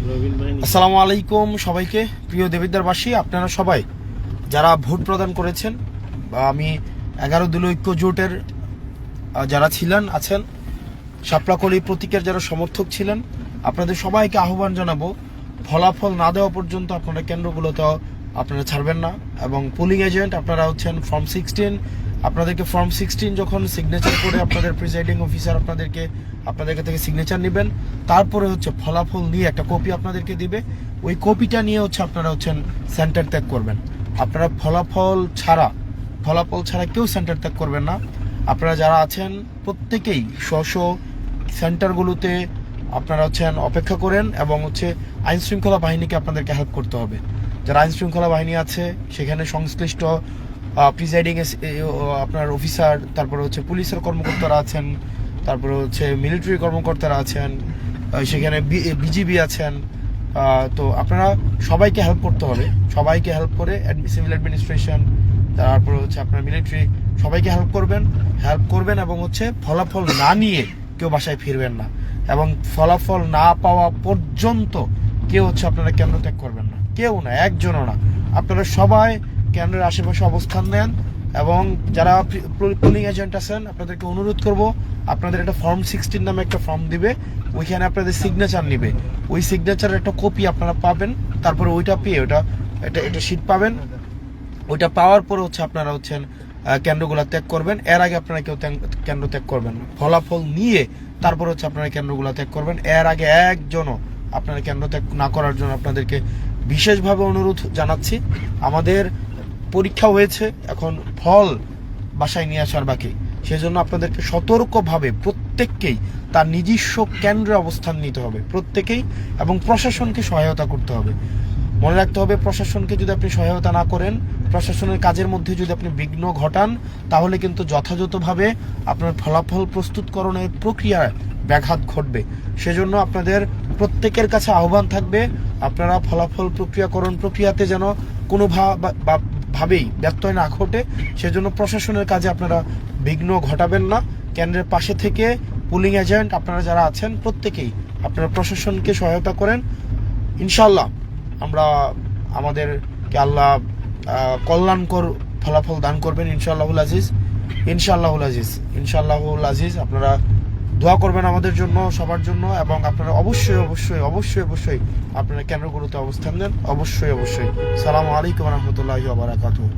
আসসালামু আলাইকুম সবাইকে। প্রিয় দেবিদ্বারবাসী, আপনারা সবাই যারা ভোট প্রদান করেছেন বা আমি 11 দলীয় ঐক্য জোটের যারা ছিলেন আছেন, শাপলাকলি প্রতীকের যারা সমর্থক ছিলেন, আপনাদের সবাইকে আহ্বান জানাবো, ফলাফল না দেওয়া পর্যন্ত আপনারা কেন্দ্রগুলোতে আপনারা ছাড়বেন না। এবং পোলিং এজেন্ট আপনারা হচ্ছেন ফর্ম 16, আপনাদেরকে ফর্ম 16 যখন সিগনেচার করে আপনাদের প্রিসাইডিং অফিসার আপনাদের থেকে সিগনেচার নেবেন, তারপরে হচ্ছে ফলাফল নিয়ে একটা কপি আপনাদেরকে দিবে। ওই কপিটা নিয়ে হচ্ছে আপনারা হচ্ছেন সেন্টার ত্যাগ করবেন। আপনারা ফলাফল ছাড়া কেউ সেন্টার ত্যাগ করবেন না। আপনারা যারা আছেন প্রত্যেকেই স্ব সেন্টারগুলোতে আপনারা হচ্ছেন অপেক্ষা করেন এবং হচ্ছে আইন শৃঙ্খলা বাহিনীকে আপনাদেরকে হেল্প করতে হবে। যারা আইন শৃঙ্খলা বাহিনী আছে সেখানে সংশ্লিষ্ট প্রিসাইডিং আপনার অফিসার, তারপরে হচ্ছে পুলিশের কর্মকর্তারা আছেন, তারপরে হচ্ছে মিলিটারি কর্মকর্তারা আছেন, সেখানে বিজিবি আছেন। তো আপনারা সবাইকে হেল্প করতে হবে, সবাইকে হেল্প করে সিভিল অ্যাডমিনিস্ট্রেশন, তারপরে হচ্ছে আপনার মিলিটারি, সবাইকে হেল্প করবেন এবং হচ্ছে ফলাফল না নিয়ে কেউ বাসায় ফিরবেন না। এবং ফলাফল না পাওয়া পর্যন্ত কেউ হচ্ছে আপনারা কেন্দ্র ত্যাগ করবেন না, কেউ না, একজনও না। আপনারা সবাই কেন্দ্রের আশেপাশে অবস্থান নেন এবং যারা পোলিং এজেন্ট আছেন আপনাদেরকে অনুরোধ করব, আপনাদের একটা ফর্ম 16 নামে একটা ফর্ম দিবে, ওইখানে আপনাদের সিগনেচার নিবে। ওই সিগনেচারের একটা কপি আপনারা পাবেন, তারপরে ওইটা পেয়ে এটা শীট পাবেন। ওইটা পাওয়ার পরে হচ্ছে আপনারা হচ্ছেন কেন্দ্রগুলো ত্যাগ করবেন। এর আগে আপনারা কেউ কেন্দ্র ত্যাগ করবেন না। ফলাফল নিয়ে তারপর হচ্ছে আপনারা কেন্দ্রগুলো ত্যাগ করবেন। এর আগে একজনও আপনারা কেন্দ্র ত্যাগ না করার জন্য আপনাদেরকে বিশেষভাবে অনুরোধ জানাচ্ছি। আমাদের পরীক্ষা হয়েছে, এখন ফল বাসায় নিয়ে আসার বাকি। সেজন্য আপনাদেরকে সতর্কভাবে প্রত্যেককেই তার নিজস্ব কেন্দ্রে অবস্থান নিতে হবে, প্রত্যেকেই, এবং প্রশাসনকে সহায়তা করতে হবে। মনে রাখতে হবে, প্রশাসনকে যদি আপনি সহায়তা না করেন, প্রশাসনের কাজের মধ্যে যদি আপনি বিঘ্ন ঘটান, তাহলে কিন্তু যথাযথভাবে আপনার ফলাফল প্রস্তুতকরণের প্রক্রিয়ায় ব্যাঘাত ঘটবে। সেজন্য আপনাদের প্রত্যেকের কাছে আহ্বান থাকবে, আপনারা ফলাফল প্রক্রিয়াতে যেন কোনোভাবেই ব্যত্যয় না ঘটে, সেজন্য প্রশাসনের কাজে আপনারা বিঘ্ন ঘটাবেন না। কেন্দ্রের পাশে থেকে পোলিং এজেন্ট আপনারা যারা আছেন প্রত্যেকেই আপনারা প্রশাসনকে সহায়তা করেন। ইনশাল্লাহ আমাদেরকে আল্লাহ কল্যাণকর ফলাফল দান করবেন ইনশাআল্লাহুল আজিজ। আপনারা দোয়া করবেন আমাদের জন্য, সবার জন্য, এবং আপনারা অবশ্যই আপনারা কেন্দ্রগুলোতে অবস্থান নেন। অবশ্যই। সালামু আলাইকুম ওয়া রাহমাতুল্লাহি ওয়া বারাকাতুহু।